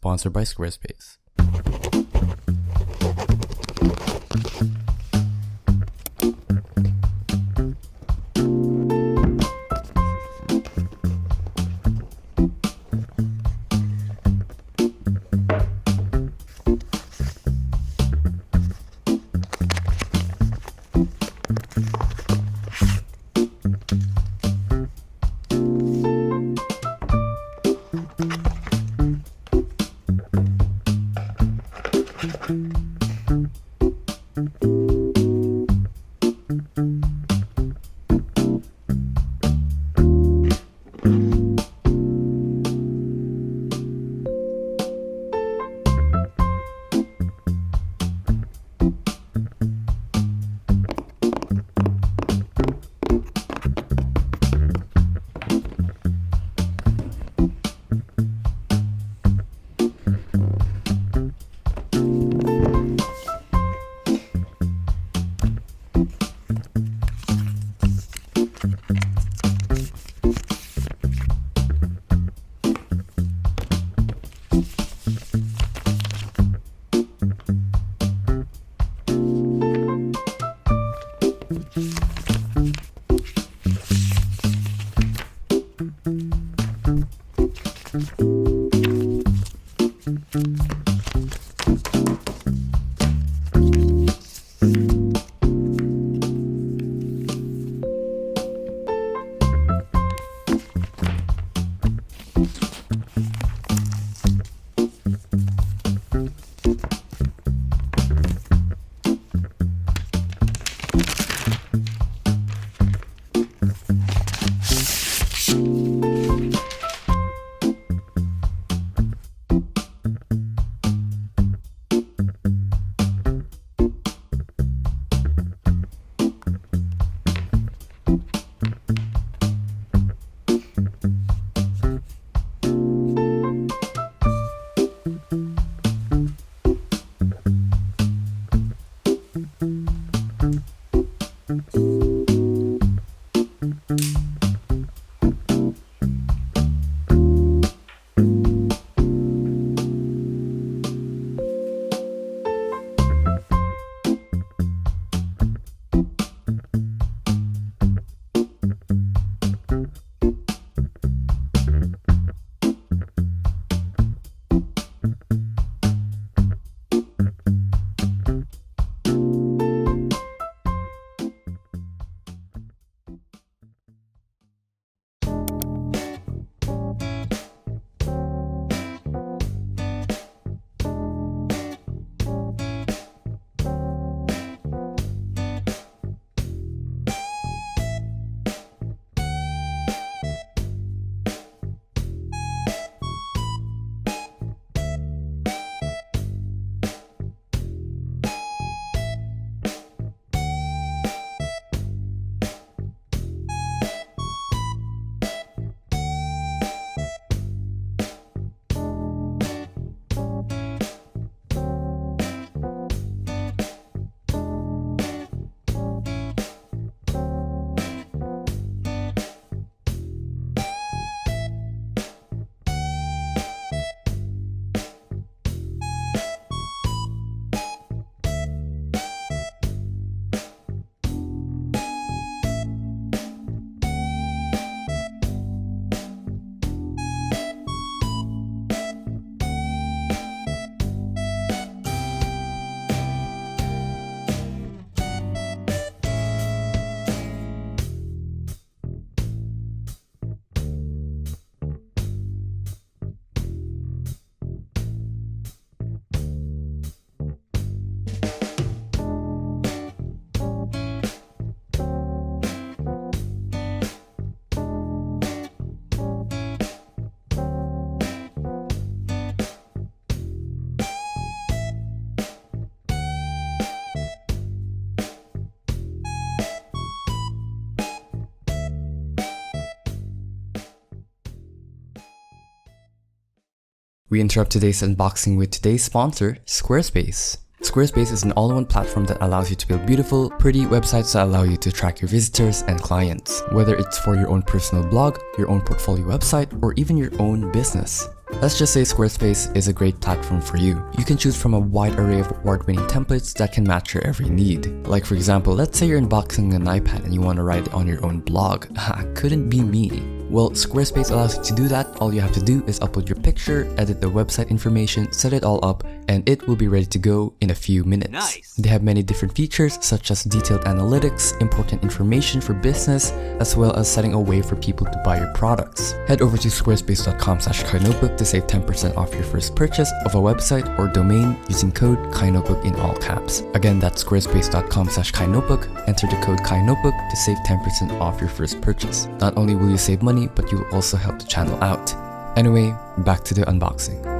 sponsored by Squarespace. We interrupt today's unboxing with today's sponsor, Squarespace. Squarespace is an all-in-one platform that allows you to build beautiful, pretty websites that allow you to track your visitors and clients, whether it's for your own personal blog, your own portfolio website, or even your own business. Let's just say Squarespace is a great platform for you. You can choose from a wide array of award-winning templates that can match your every need. Like for example, let's say you're unboxing an iPad and you want to write it on your own blog. Couldn't be me. Well, Squarespace allows you to do that. All you have to do is upload your picture, edit the website information, set it all up, and it will be ready to go in a few minutes. Nice. They have many different features such as detailed analytics, important information for business, as well as setting a way for people to buy your products. Head over to squarespace.com/KaiNotebook to save 10% off your first purchase of a website or domain using code KaiNotebook in all caps. Again, that's squarespace.com/KaiNotebook. Enter the code KaiNotebook to save 10% off your first purchase. Not only will you save money, but you will also help the channel out. Anyway, back to the unboxing.